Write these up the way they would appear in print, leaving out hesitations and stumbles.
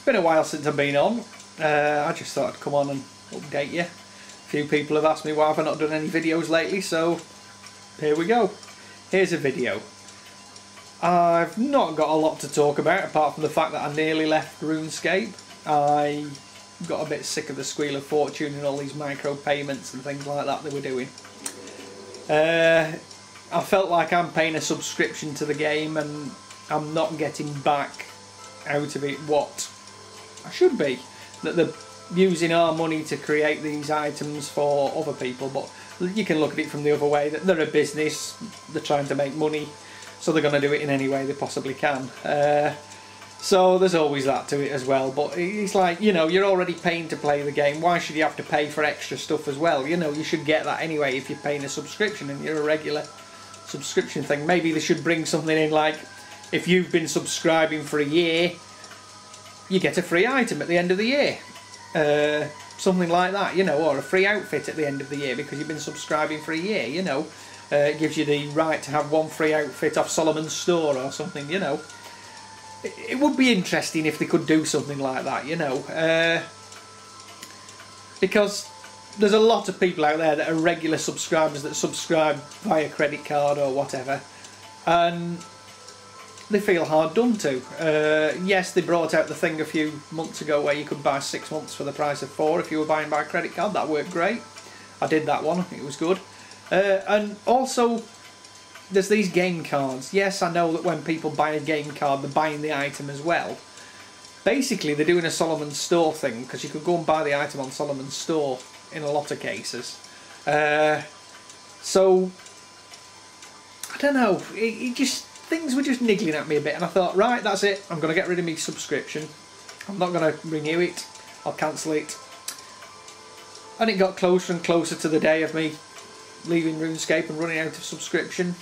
been a while since I've been on. I just thought I'd come on and update you. A few people have asked me why have I not done any videos lately, so here we go. Here's a video. I've not got a lot to talk about apart from the fact that I nearly left RuneScape. I got a bit sick of the squeal of fortune and all these micro payments and things like that they were doing. I felt like I'm paying a subscription to the game and I'm not getting back out of it what I should be. That they're using our money to create these items for other people, but you can look at it from the other way, that they're a business, they're trying to make money, so they're going to do it in any way they possibly can. So there's always that to it as well, but it's like, you know, you're already paying to play the game, why should you have to pay for extra stuff as well? You know, you should get that anyway if you're paying a subscription and you're a regular subscription thing. Maybe they should bring something in like, if you've been subscribing for a year, you get a free item at the end of the year. Something like that, you know, or a free outfit at the end of the year because you've been subscribing for a year, you know. It gives you the right to have one free outfit off Solomon's store or something, you know. It would be interesting if they could do something like that, you know. Because there's a lot of people out there that are regular subscribers that subscribe via credit card or whatever, and they feel hard done to. Yes, they brought out the thing a few months ago where you could buy 6 months for the price of 4 if you were buying by credit card. That worked great. I did that one, it was good. And also, there's these game cards. Yes, I know that when people buy a game card, they're buying the item as well. Basically, they're doing a Solomon's store thing, because you could go and buy the item on Solomon's store in a lot of cases. So, I don't know, it just, things were just niggling at me a bit, and I thought, right, that's it, I'm going to get rid of my subscription. I'm not going to renew it, I'll cancel it. And it got closer and closer to the day of me leaving RuneScape and running out of subscription.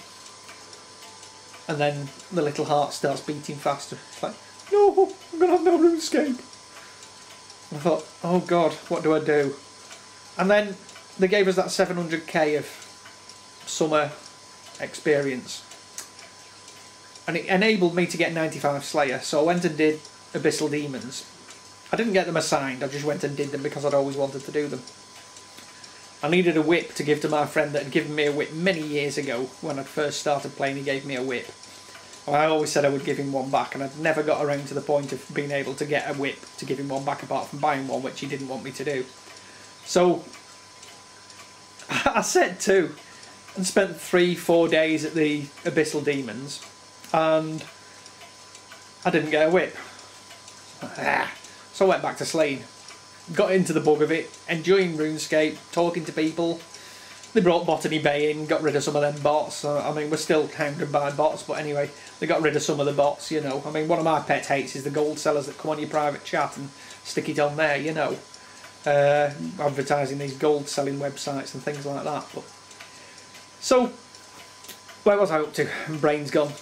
And then the little heart starts beating faster. It's like, no, I'm going to have no RuneScape. And I thought, oh God, what do I do? And then they gave us that 700k of summer experience. And it enabled me to get 95 Slayer, so I went and did Abyssal Demons. I didn't get them assigned, I just went and did them because I'd always wanted to do them. I needed a whip to give to my friend that had given me a whip many years ago. When I first started playing, he gave me a whip. And I always said I would give him one back, and I'd never got around to the point of being able to get a whip to give him one back apart from buying one, which he didn't want me to do. So I set 2 and spent 3-4 days at the Abyssal Demons, and I didn't get a whip. So I went back to slaying. Got into the bug of it, enjoying RuneScape, talking to people. They brought Botany Bay in, got rid of some of them bots. I mean, we're still hounded by bots, but anyway, they got rid of some of the bots, you know. I mean, one of my pet hates is the gold sellers that come on your private chat and stick it on there, you know. Advertising these gold selling websites and things like that. But so, where was I up to? Brain's gone.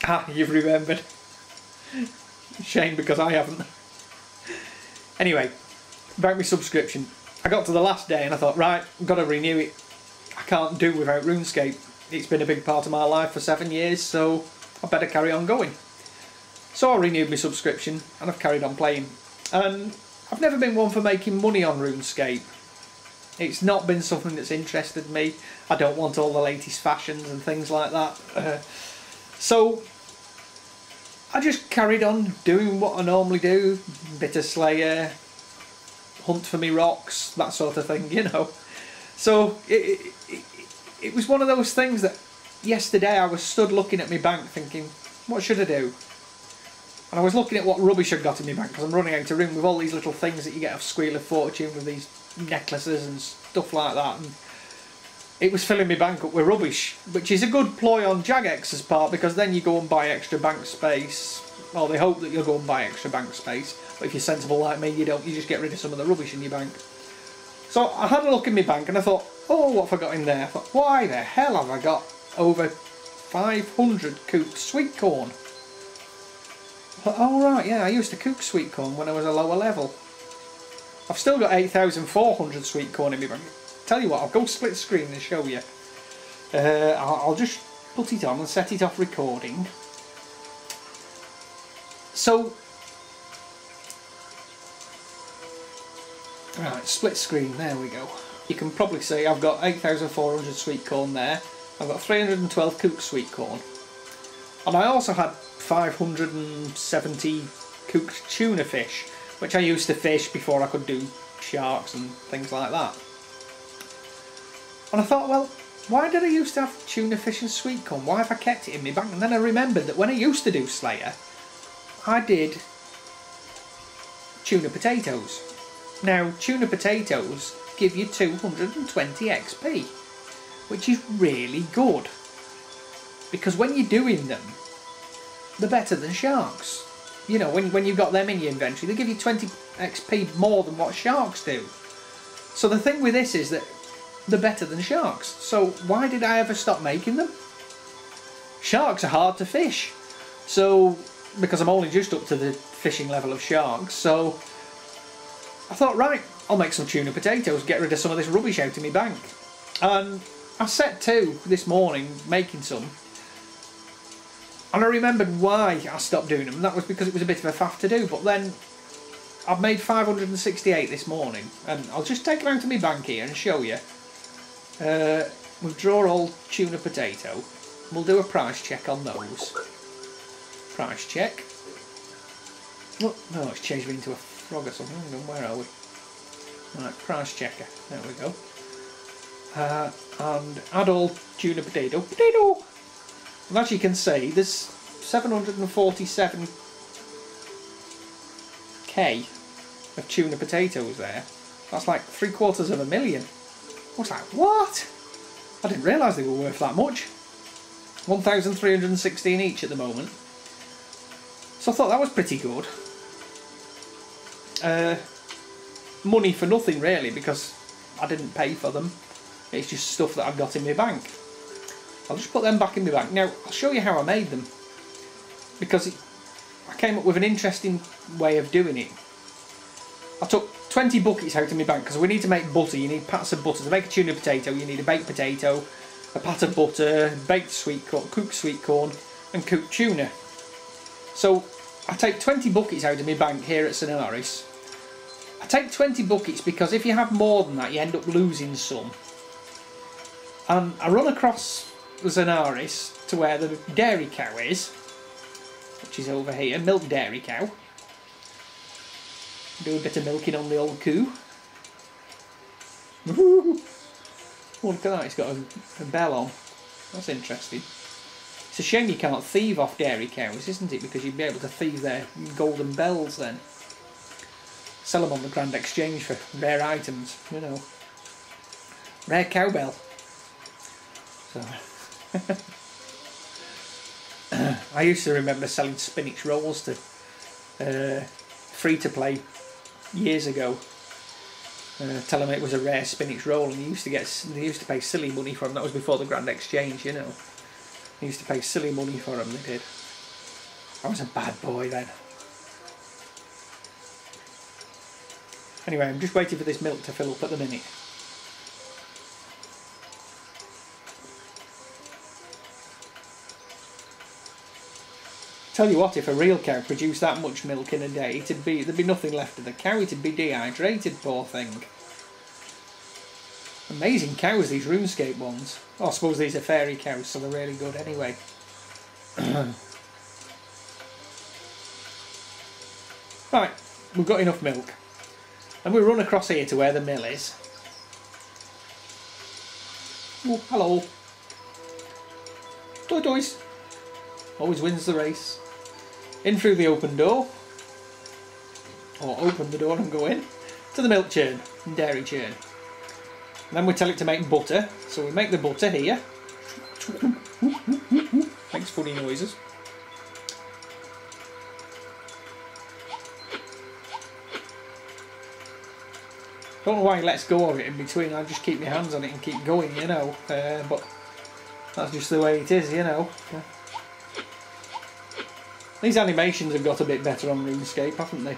Ah, you've remembered. Shame, because I haven't. Anyway, about my subscription. I got to the last day and I thought, right, I've got to renew it. I can't do without RuneScape. It's been a big part of my life for 7 years, so I better carry on going. So I renewed my subscription and I've carried on playing. And I've never been one for making money on RuneScape. It's not been something that's interested me. I don't want all the latest fashions and things like that. So I just carried on doing what I normally do. Bit of Slayer, hunt for me rocks, that sort of thing, you know. So it was one of those things that yesterday I was stood looking at my bank thinking, what should I do? And I was looking at what rubbish I'd got in my bank, because I'm running out of room with all these little things that you get off Squeal of Fortune with these necklaces and stuff like that. And it was filling my bank up with rubbish, which is a good ploy on Jagex's part, because then you go and buy extra bank space. Well, they hope that you'll go and buy extra bank space, but if you're sensible like me, you don't. You just get rid of some of the rubbish in your bank. So I had a look in my bank and I thought, oh, what have I got in there? I thought, why the hell have I got over 500 cooked sweet corn? I thought, oh right, yeah, I used to cook sweet corn when I was a lower level. I've still got 8,400 sweet corn in my bank. Tell you what, I'll go split screen and show you. I'll just put it on and set it off recording. So, right, split screen, there we go. You can probably see I've got 8,400 sweet corn there. I've got 312 cooked sweet corn. And I also had 570 cooked tuna fish, which I used to fish before I could do sharks and things like that. And I thought, well, why did I used to have tuna fish and sweet corn? Why have I kept it in my bank? And then I remembered that when I used to do Slayer, I did tuna potatoes. Now, tuna potatoes give you 220 XP, which is really good. Because when you're doing them, they're better than sharks. You know, when you've got them in your inventory, they give you 20 XP more than what sharks do. So the thing with this is that they're better than sharks. So why did I ever stop making them? Sharks are hard to fish. So, because I'm only just up to the fishing level of sharks, so I thought, right, I'll make some tuna potatoes, get rid of some of this rubbish out of my bank. And I set to this morning making some. And I remembered why I stopped doing them, and that was because it was a bit of a faff to do. But then I've made 568 this morning, and I'll just take them out of my bank here and show you. Withdraw all tuna potato. We'll do a price check on those. Price check. Oh, no, it's changed me into a frog or something. Where are we? Right, price checker. There we go. And add all tuna potato. Potato! And as you can see, there's 747k of tuna potatoes there. That's like 750,000. I was like, what? I didn't realise they were worth that much. 1,316 each at the moment. So I thought that was pretty good. Money for nothing really, because I didn't pay for them. It's just stuff that I've got in my bank. I'll just put them back in my bank. Now, I'll show you how I made them. Because I came up with an interesting way of doing it. I took 20 buckets out of my bank, because we need to make butter. You need pats of butter. To make a tuna potato, you need a baked potato, a pat of butter, baked sweet corn, cooked sweet corn, and cooked tuna. So, I take 20 buckets out of my bank here at Sonaris. I take 20 buckets because if you have more than that, you end up losing some. And I run across Sonaris to where the dairy cow is, which is over here, milk dairy cow. Do a bit of milking on the old coo. Oh, look at that, it's got a bell on. That's interesting. It's a shame you can't thieve off dairy cows, isn't it? Because you'd be able to thieve their golden bells then. Sell them on the Grand Exchange for rare items, you know. Rare cowbell. So. I used to remember selling spinach rolls to free-to-play years ago. Tell them it was a rare spinach roll, and they used to pay silly money for them. That was before the Grand Exchange, you know. They used to pay silly money for them, they did. I was a bad boy then. Anyway, I'm just waiting for this milk to fill up at the minute. Tell you what, if a real cow produced that much milk in a day, there'd be nothing left of the cow. It'd be dehydrated, poor thing. Amazing cows, these RuneScape ones. Oh, I suppose these are fairy cows, so they're really good anyway. Right, we've got enough milk. And we run across here to where the mill is. Oh, hello. Toys. Always wins the race. In through the open door. Or open the door and go in. To the milk churn and dairy churn. And then we tell it to make butter. So we make the butter here. Makes funny noises. Don't know why he lets go of it in between. I just keep my hands on it and keep going, you know. But that's just the way it is, you know. These animations have got a bit better on RuneScape, haven't they?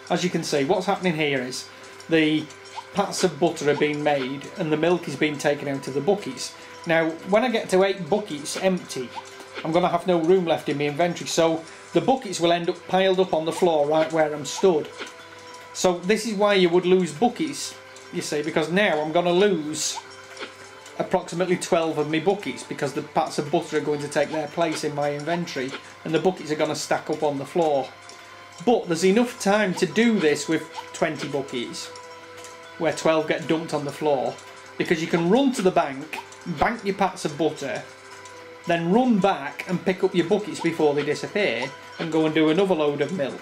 As you can see, what's happening here is the pats of butter are being made and the milk is being taken out of the buckets. Now, when I get to 8 buckets empty, I'm going to have no room left in my inventory. So the buckets will end up piled up on the floor right where I'm stood. So this is why you would lose buckets, you see, because now I'm going to lose approximately 12 of my buckets because the pats of butter are going to take their place in my inventory and the buckets are going to stack up on the floor. But there's enough time to do this with 20 buckets where 12 get dumped on the floor, because you can run to the bank your pats of butter, then run back and pick up your buckets before they disappear and go and do another load of milk.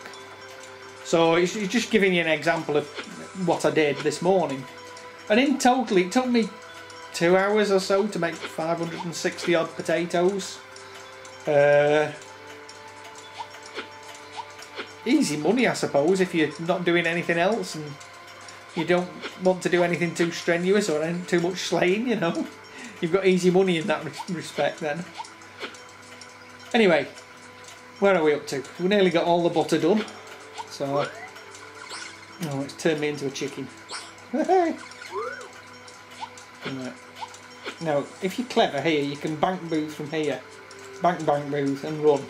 So it's just giving you an example of what I did this morning. And in total it took me 2 hours or so to make 560 odd potatoes. Easy money, I suppose, if you're not doing anything else and you don't want to do anything too strenuous or too much slaying, you know. You've got easy money in that respect then. Anyway, where are we up to? We nearly got all the butter done. So, oh, it's turned me into a chicken. Right. Now, if you're clever here, you can bank booth from here. Bank booth and run.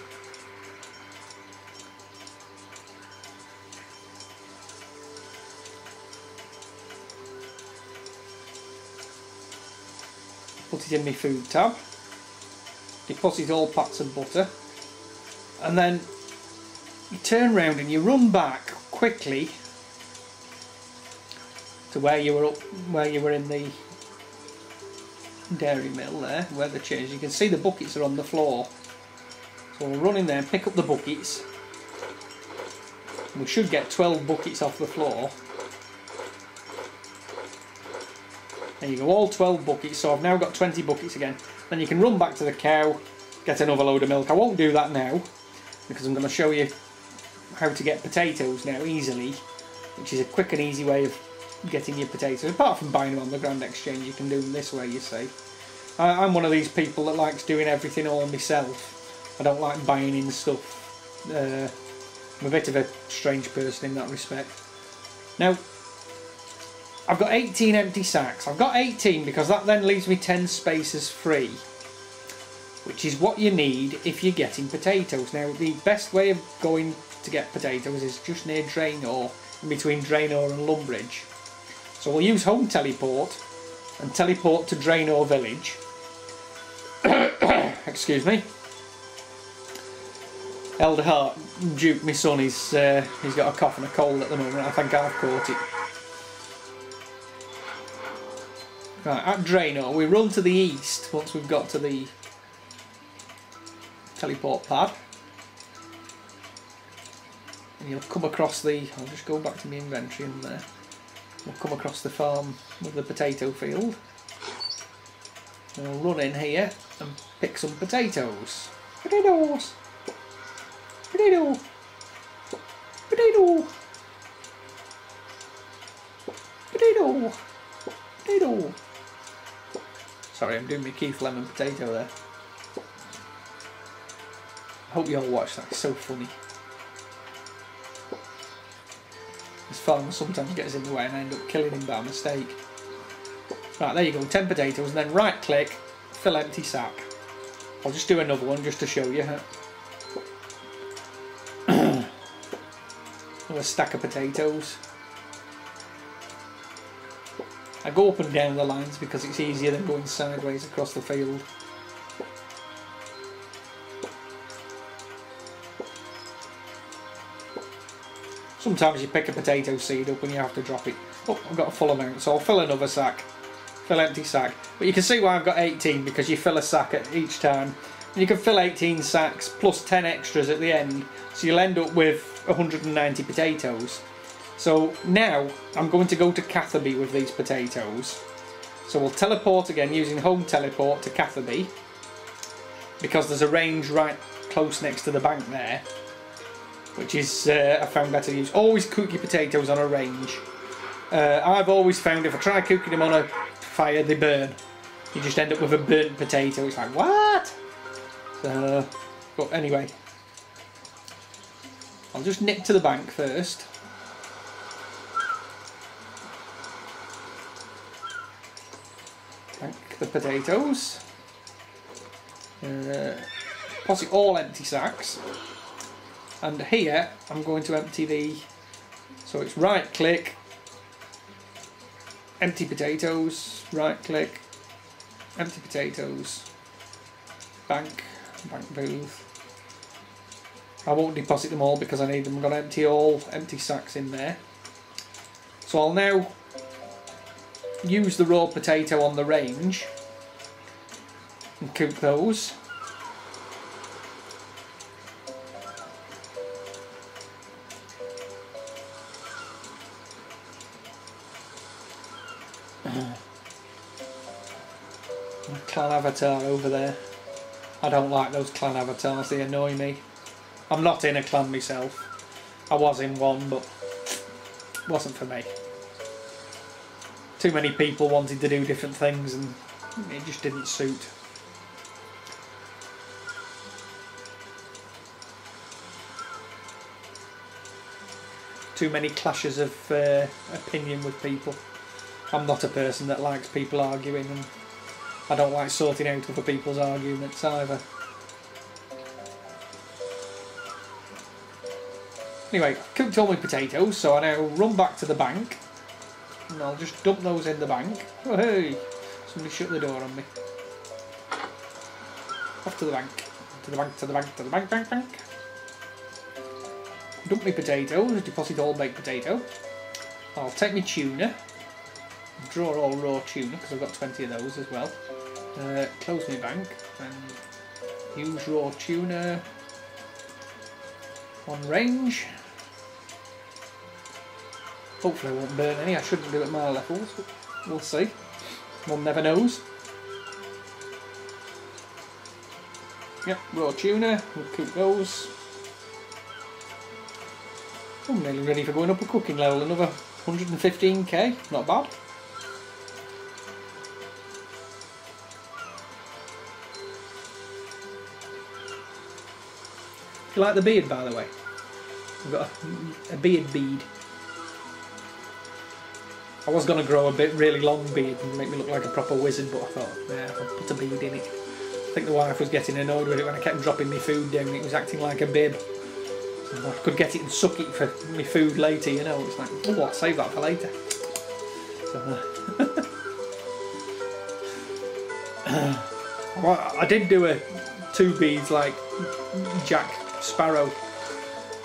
Put it in my food tab. Deposit all pats of butter. And then you turn round and you run back quickly to where you were in the dairy mill there, where the changed. You can see the buckets are on the floor. So we'll run in there and pick up the buckets. We should get 12 buckets off the floor. There you go, all 12 buckets, so I've now got 20 buckets again. Then you can run back to the cow, get another load of milk. I won't do that now, because I'm going to show you how to get potatoes now easily, which is a quick and easy way of getting your potatoes. Apart from buying them on the Grand Exchange, you can do them this way, you see. I'm one of these people that likes doing everything all myself. I don't like buying in stuff. I'm a bit of a strange person in that respect. Now, I've got 18 empty sacks. I've got 18 because that then leaves me 10 spaces free, which is what you need if you're getting potatoes. Now, the best way of going to get potatoes is just near Draenor, in between Draenor and Lumbridge. So we'll use home teleport and teleport to Draenor village. Excuse me. Elder Hart, Duke, my son, he's got a cough and a cold at the moment. I think I've caught it. Right, at Draenor, we run to the east once we've got to the teleport pad. And you'll come across the... I'll just go back to my inventory and there. We'll come across the farm with the potato field. And we'll run in here and pick some potatoes. Potatoes! Potato! Potato! Potato! Potato! Sorry, I'm doing my Keith Lemon potato there. I hope you all watch that, it's so funny. This farmer sometimes gets in the way and I end up killing him by mistake. Right, there you go, 10 potatoes, and then right click, fill empty sack. I'll just do another one just to show you. Another stack of potatoes. I go up and down the lines because it's easier than going sideways across the field. Sometimes you pick a potato seed up and you have to drop it. Oh, I've got a full amount, so I'll fill another sack. Fill empty sack. But you can see why I've got 18, because you fill a sack at each time. And you can fill 18 sacks plus 10 extras at the end, so you'll end up with 190 potatoes. So now I'm going to go to Catherby with these potatoes. So we'll teleport again using home teleport to Catherby, because there's a range right close next to the bank there, which is I found better to use. Always cook your potatoes on a range. I've always found if I try cooking them on a fire, they burn. You just end up with a burnt potato. It's like, what? But anyway, I'll just nip to the bank first. Bank the potatoes. deposit all empty sacks, and here I'm going to empty the, so it's right click, empty potatoes, right click, empty potatoes, bank booth. I won't deposit them all because I need them. I'm going to empty all empty sacks in there. So I'll now use the raw potato on the range and cook those. Clan avatar over there. I don't like those clan avatars, they annoy me. I'm not in a clan myself. I was in one, but it wasn't for me. Too many people wanted to do different things and it just didn't suit. Too many clashes of opinion with people. I'm not a person that likes people arguing, and I don't like sorting out other people's arguments either. Anyway, cooked all my potatoes, so I now run back to the bank and I'll just dump those in the bank. Oh hey! Somebody shut the door on me. Off to the bank. To the bank, to the bank, to the bank, bank. Dump my potatoes, deposit all baked potato. I'll take my tuna. Draw all raw tuna because I've got 20 of those as well. Close my bank and use raw tuna on range. Hopefully I won't burn any. I shouldn't do it at my levels, but we'll see. One never knows. Yep, raw tuna. We'll cook those. I'm nearly ready for going up a cooking level. Another 115k. Not bad. You like the beard, by the way? I've got a beard bead. I was going to grow a really long beard and make me look like a proper wizard, but I thought, yeah, I'll put a bead in it. I think the wife was getting annoyed with it when I kept dropping my food down. It was acting like a bib. So I could get it and suck it for my food later, you know. It's like, oh, I'll save that for later. So, well, I did do a 2 beads like Jack Sparrow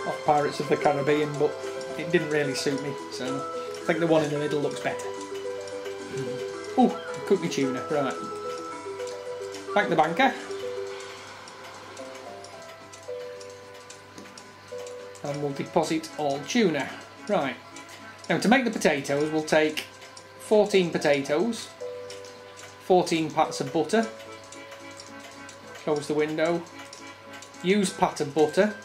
off Pirates of the Caribbean, but it didn't really suit me, so I think the one in the middle looks better. Oh, cook my tuna, right. Bank the banker. And we'll deposit all tuna. Right. Now to make the potatoes, we'll take 14 potatoes, 14 pats of butter. Close the window. Use pat of butter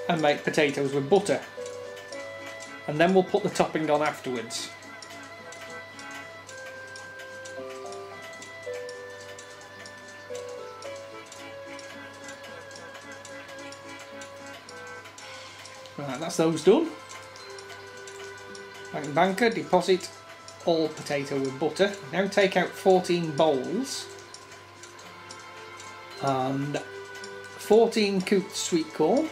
and make potatoes with butter, and then we'll put the topping on afterwards. Right, that's those done. Bank banker, deposit all potato with butter. Now take out 14 bowls and 14 cooked sweet corn,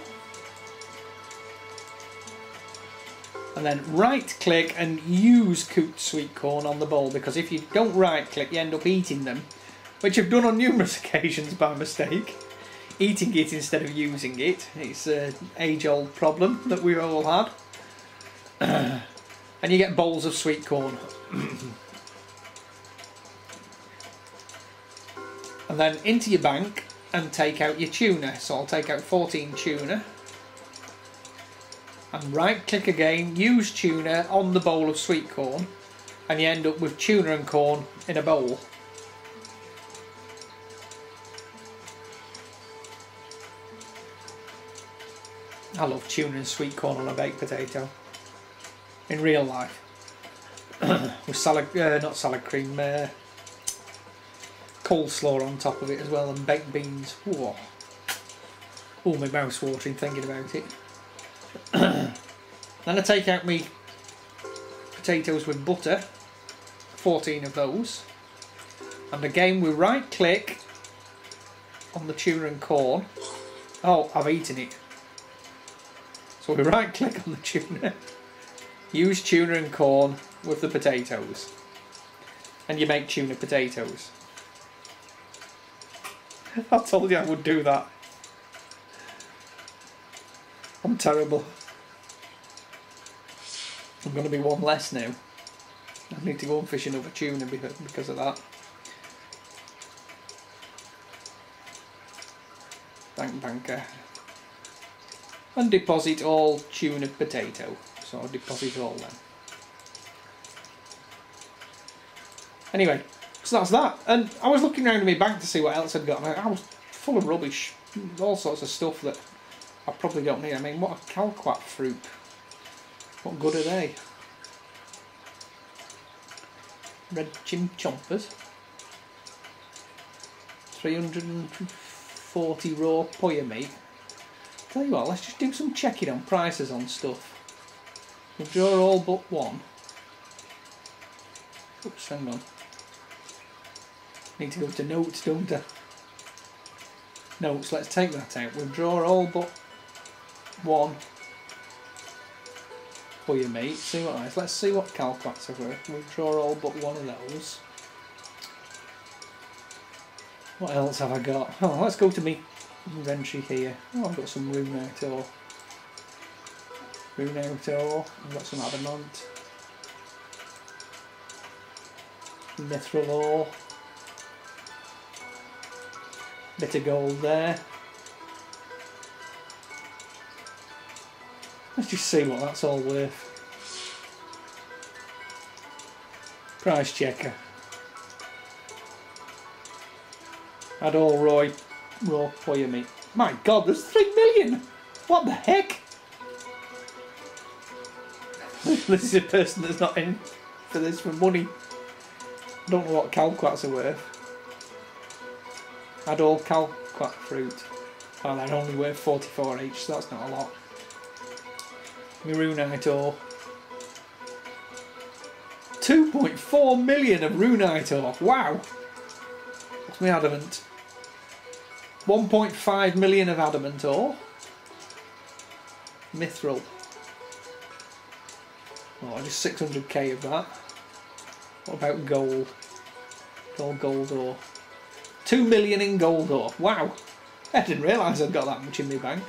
and then right click and use cooked sweet corn on the bowl, because if you don't right click you end up eating them, which I've done on numerous occasions by mistake, eating it instead of using it. It's an age-old problem that we've all had. And you get bowls of sweet corn. And then into your bank and take out your tuna. So I'll take out 14 tuna and right click again, use tuna on the bowl of sweet corn, and you end up with tuna and corn in a bowl. I love tuna and sweet corn on a baked potato in real life. With salad, not salad cream, coleslaw on top of it as well, and baked beans. Ooh. Oh, my mouth's watering thinking about it. Then I take out my potatoes with butter, 14 of those, and again we right click on the tuna and corn. Oh, I've eaten it. So we right click on the tuna. Use tuna and corn with the potatoes. And you make tuna potatoes. I told you I would do that. I'm terrible. I'm going to be one less now. I need to go and fish another tuna because of that. Bank banker. And deposit all tuna potato. So I'll deposit all them. Anyway, so that's that. And I was looking around in my bank to see what else I'd got. And I was full of rubbish. All sorts of stuff that I probably don't need. I mean, what a calquat fruit. What good are they? Red chimchompers. 340 raw poya meat. Tell you what, let's just do some checking on prices on stuff. We'll draw all but one. Oops, hang on. Need to go to notes, don't I? Notes, let's take that out. We'll draw all but one poya meat. See what nice. Let's see what calquats are worth. We'll draw all but one of those. What else have I got? Oh, let's go to me inventory here. Oh, I've got some Runeout ore. I've got some adamant. Mithril ore. Bit of gold there. Let's just see what that's all worth. Price checker. Add all raw poya meat. My God, there's 3 million! What the heck? This is a person that's not in for this for money. I don't know what calquats are worth. Add all calquat fruit. Oh, they're only worth 44 each, so that's not a lot. Runite ore. 2.4 million of runite ore. Wow! What's my adamant? 1.5 million of adamant ore. Mithril. Oh, just 600k of that. What about gold? All gold ore. 2 million in gold ore. Wow! I didn't realise I'd got that much in my bank.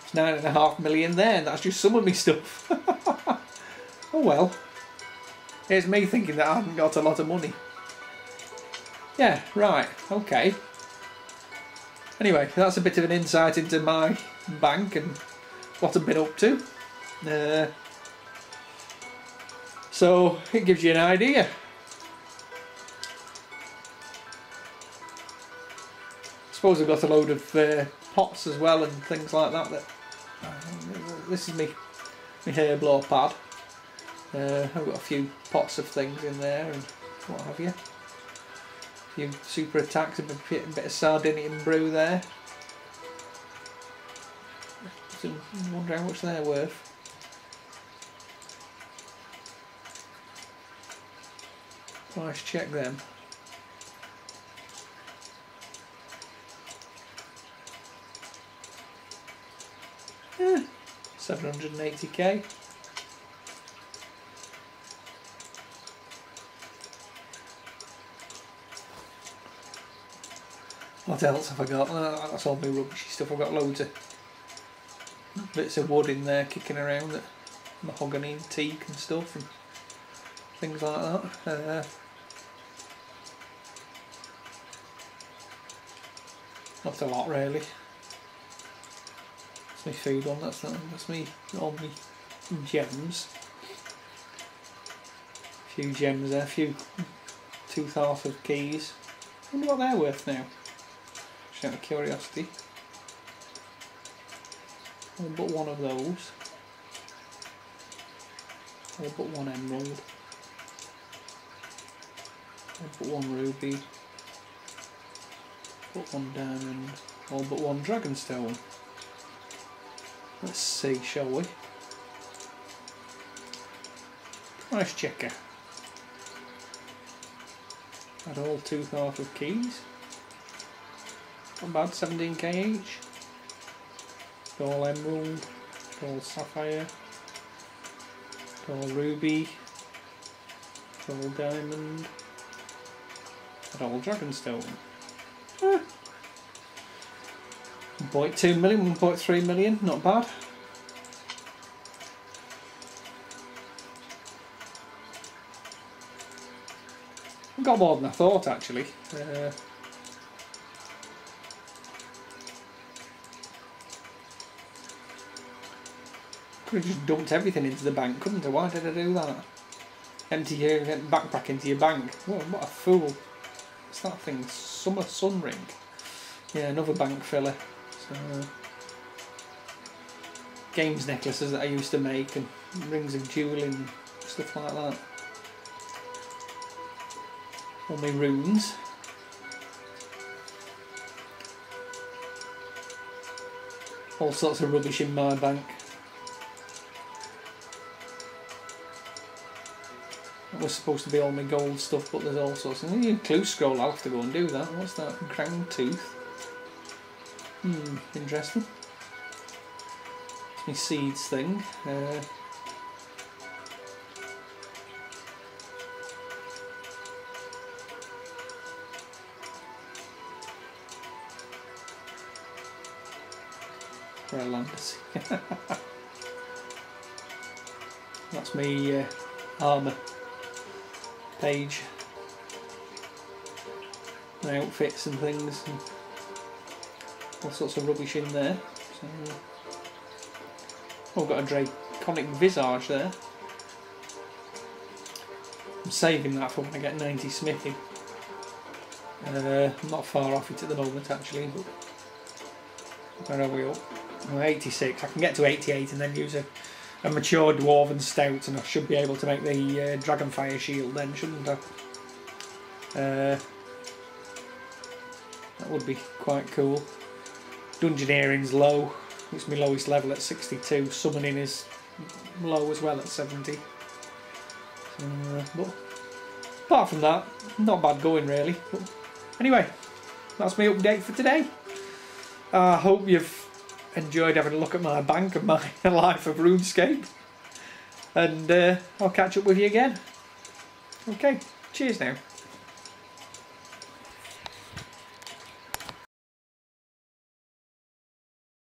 It's 9.5 million there, and that's just some of my stuff. Oh well. Here's me thinking that I haven't got a lot of money. Yeah, right, okay. Anyway, that's a bit of an insight into my bank and what I've been up to. So, it gives you an idea. I suppose I've got a load of pots as well and things like that. This is my herb law pad. I've got a few pots of things in there and what have you. A few super attacks, a bit of Sardinian brew there. Just wondering how much they're worth. Price check them. Yeah, 780k. What else have I got? That's all my rubbishy stuff. I've got loads of bits of wood in there kicking around, that mahogany and teak and stuff and things like that. Not a lot really. That's my food one. That's me. All my gems. A few gems there. A few tooth half of keys. I wonder what they're worth now. Just out of curiosity. All but one of those. All but one emerald. All but one ruby. All but one diamond. All but one dragonstone. Let's see, shall we? Price checker. Add all tooth half of keys. Not bad, 17k each. All emerald, all sapphire, all ruby, all diamond, and all dragonstone. 1.2 million, 1.3 million, not bad. Got more than I thought actually. Could have just dumped everything into the bank, couldn't I? Why did I do that? Empty your backpack into your bank. Whoa, what a fool. What's that thing? Summer sun ring. Yeah, another bank filler. So, games necklaces that I used to make and rings of jewelling, stuff like that. All my runes. All sorts of rubbish in my bank. That was supposed to be all my gold stuff, but there's all sorts of... Clue scroll, I'll have to go and do that. What's that? Crown tooth. Interesting. It's my seeds thing. Landers. That's me armour page. My outfits and things. And all sorts of rubbish in there. So, oh, got a draconic visage there. I'm saving that for when I get 90 smithing. I'm not far off it at the moment actually, but where are we up? Well, 86. I can get to 88 and then use a mature dwarven stout, and I should be able to make the dragonfire shield then, shouldn't I? That would be quite cool. Dungeoneering's low. It's my lowest level at 62. Summoning is low as well at 70. But apart from that, not bad going really. But anyway, that's my update for today. I hope you've enjoyed having a look at my bank and my life of RuneScape. And I'll catch up with you again. Okay, cheers now.